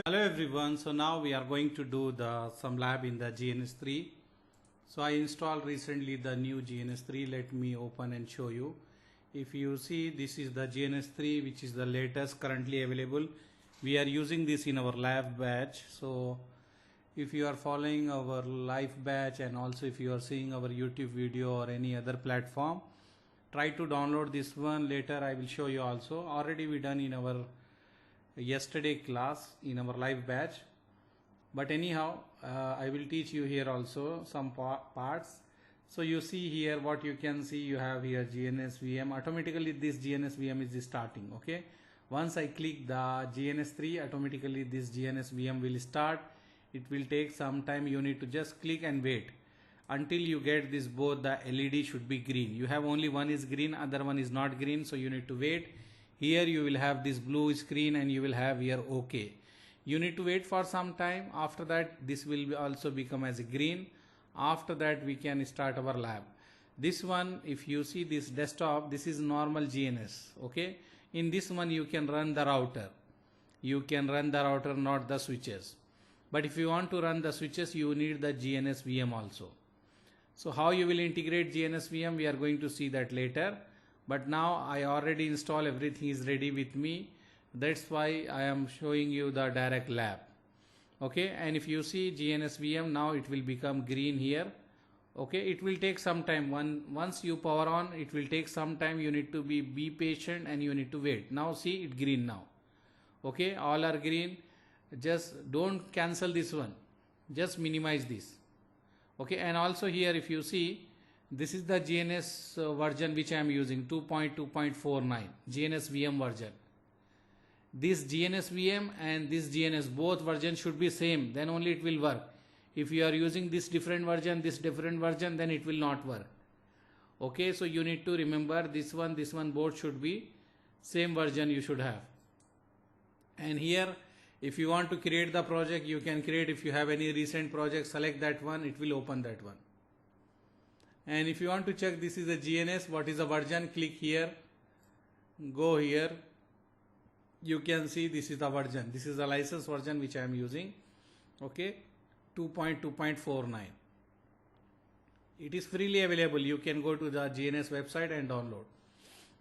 Hello everyone. So now we are going to do some lab in the GNS3. So I installed recently the new GNS3. Let me open and show you. If you see, this is the GNS3, which is the latest currently available. We are using this in our live batch. So if you are following our live batch and also if you are seeing our YouTube video or any other platform, try to download this one. Later I will show you also. Already we done in our yesterday class in our live batch, but anyhow I will teach you here also some parts. So you see here, what you can see, you have here GNS VM. Automatically this GNS VM is starting. Okay, once I click the GNS3, automatically this GNS VM will start. It will take some time. You need to just click and wait until you get this. Both the LED should be green. You have only one is green, other one is not green, so you need to wait. Here you will have this blue screen and you will have here OK. You need to wait for some time. After that this will also become as a green. After that we can start our lab. This one, if you see this desktop, this is normal GNS. Okay, in this one you can run the router. You can run the router, not the switches. But if you want to run the switches, you need the GNS VM also. So how you will integrate GNS VM, we are going to see that later. But now I already installed, everything is ready with me. That's why I am showing you the direct lab. Okay, and if you see GNS VM, now it will become green here. Okay, it will take some time. Once you power on, it will take some time. You need to be patient and you need to wait. Now see it green now. Okay, all are green. Just don't cancel this one. Just minimize this. Okay, and also here if you see, this is the GNS version which I am using, 2.2.49 GNS VM version. This GNS VM and this GNS, both versions should be same, then only it will work. If you are using this different version, then it will not work. Okay, so you need to remember this one both should be same version you should have. And here if you want to create the project, you can create. If you have any recent project, select that one, it will open that one. And if you want to check this is a GNS, what is the version, click here, go here, you can see this is the version. This is the license version which I am using. Okay, 2.2.49. it is freely available. You can go to the GNS website and download.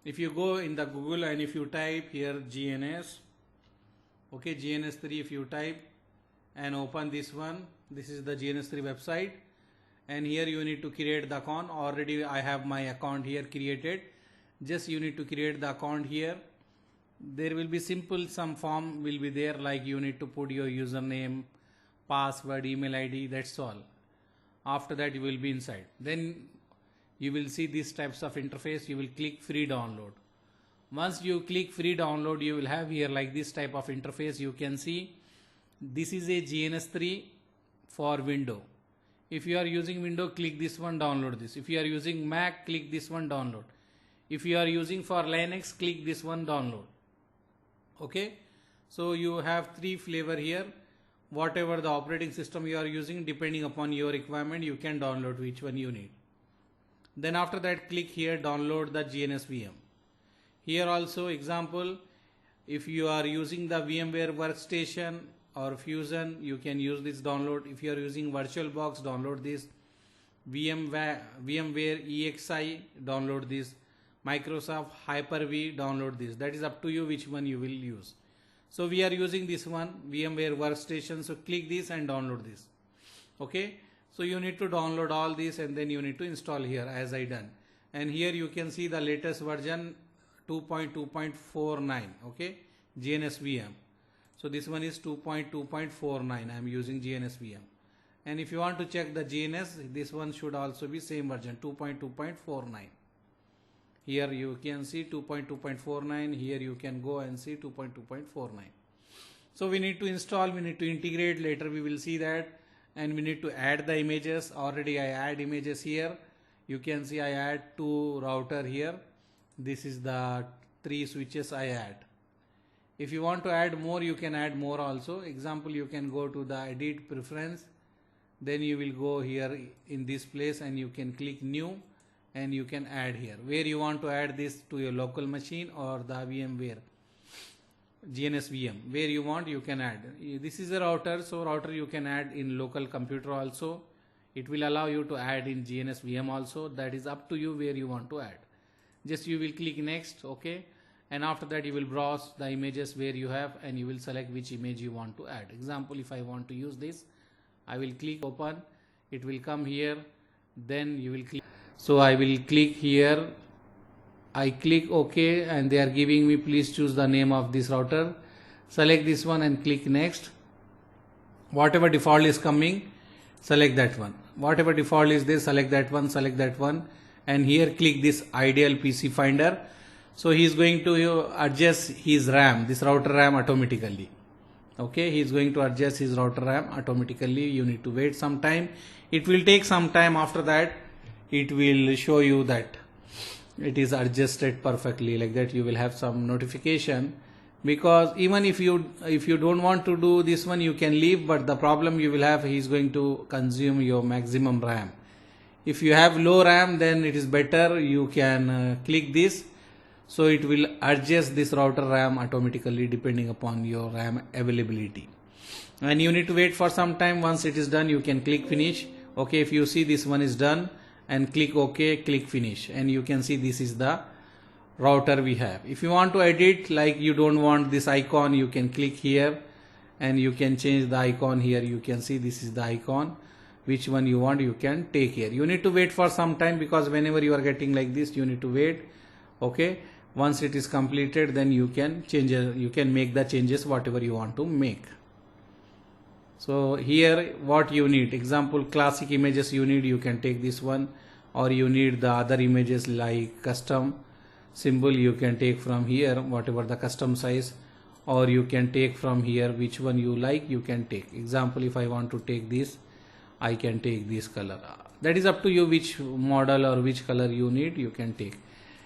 If you go in the Google and if you type here GNS, okay, GNS3, if you type and open this one, this is the GNS3 website. And here you need to create the account. Already I have my account here created. Just you need to create the account here. There will be simple, some form will be there, like you need to put your username, password, email ID, that's all. After that you will be inside. Then you will see these types of interface. You will click free download. Once you click free download, you will have here like this type of interface. You can see this is a GNS3 for Windows. If you are using Windows, click this one, download this. If you are using Mac, click this one, download. If you are using for Linux, click this one, download. Okay, so you have three flavor here. Whatever the operating system you are using, depending upon your requirement, you can download which one you need. Then after that, click here, download the GNS VM. Here also example, if you are using the VMware workstation or Fusion, you can use this download. If you are using VirtualBox, download this. VMware EXI, download this. Microsoft Hyper-V, download this. That is up to you which one you will use. So we are using this one, VMware workstation. So click this and download this. Okay, so you need to download all this and then you need to install here as I done. And here you can see the latest version 2.2.49. okay, GNS VM. So this one is 2.2.49. I am using GNS VM. And if you want to check the GNS, this one should also be same version, 2.2.49. Here you can see 2.2.49. Here you can go and see 2.2.49. So we need to install, we need to integrate. Later we will see that. And we need to add the images. Already I add images here. You can see I add 2 router here. This is the 3 switches I add. If you want to add more, you can add more also. Example, you can go to the edit preference. Then you will go here in this place and you can click new and you can add here. Where you want to add this, to your local machine or the VMware. GNS VM. Where you want, you can add. This is a router, so router you can add in local computer also. It will allow you to add in GNS VM also. That is up to you where you want to add. Just you will click next, okay, and after that you will browse the images where you have, and you will select which image you want to add. Example, if I want to use this, I will click open. It will come here. Then you will click. So I will click here. I click OK, and they are giving me please choose the name of this router. Select this one and click next. Whatever default is coming, select that one. Whatever default is there, select that one, and here click this ideal PC finder. So he is going to adjust his RAM, this router RAM automatically. Okay, he is going to adjust his router RAM automatically. You need to wait some time. It will take some time. After that, it will show you that it is adjusted perfectly. Like that, you will have some notification. Because even if you don't want to do this one, you can leave. But the problem you will have, he is going to consume your maximum RAM. If you have low RAM, then it is better. You can click this. So it will adjust this router RAM automatically depending upon your RAM availability. And you need to wait for some time. Once it is done, you can click finish. Okay, if you see this one is done, and click OK, click finish, and you can see this is the router we have. If you want to edit, like you don't want this icon, you can click here and you can change the icon here. You can see this is the icon. Which one you want, you can take here. You need to wait for some time, because whenever you are getting like this, you need to wait. Okay, once it is completed, then you can change, you can make the changes whatever you want to make. So here what you need, example classic images you need, you can take this one, or you need the other images like custom symbol, you can take from here whatever the custom size, or you can take from here which one you like, you can take. Example, if I want to take this, I can take this color. That is up to you which model or which color you need, you can take.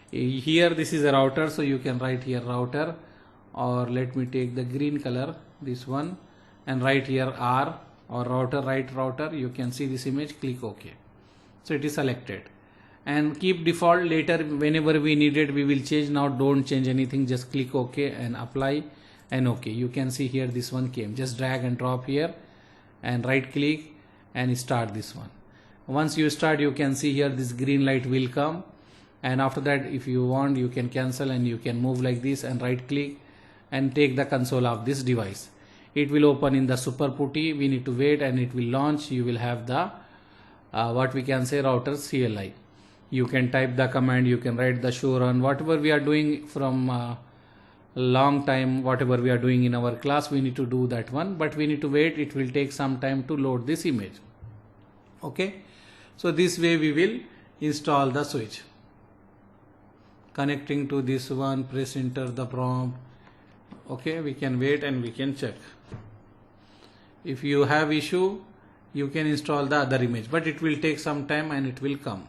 Here this is a router, so you can write here router, or let me take the green color, this one, and write here R, or router, write router. You can see this image, click OK. So it is selected, and keep default. Later whenever we need it, we will change. Now don't change anything, just click OK and apply and OK. You can see here this one came. Just drag and drop here and right click and start this one. Once you start, you can see here this green light will come, and after that if you want, you can cancel and you can move like this and right click and take the console of this device. It will open in the super putty. We need to wait and it will launch. You will have the what we can say router CLI. You can type the command, you can write the show run, whatever we are doing from long time, whatever we are doing in our class, we need to do that one, but we need to wait. It will take some time to load this image. Okay, so this way we will install the switch. Connecting to this one, press enter the prompt. Okay, we can wait and we can check. If you have issue, you can install the other image, but it will take some time and it will come.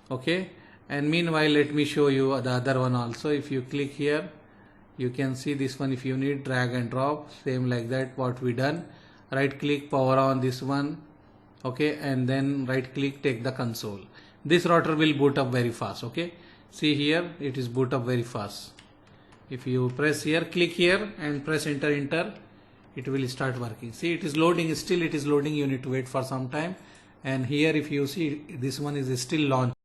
Okay, and meanwhile let me show you the other one also. If you click here, you can see this one. If you need, drag and drop, same like that what we done. Right click, power on this one. Okay, and then right click, take the console. This router will boot up very fast. Okay, see here, it is boot up very fast. If you press here, click here and press enter, it will start working. See, it is loading, still it is loading. You need to wait for some time. And here if you see, this one is still launched.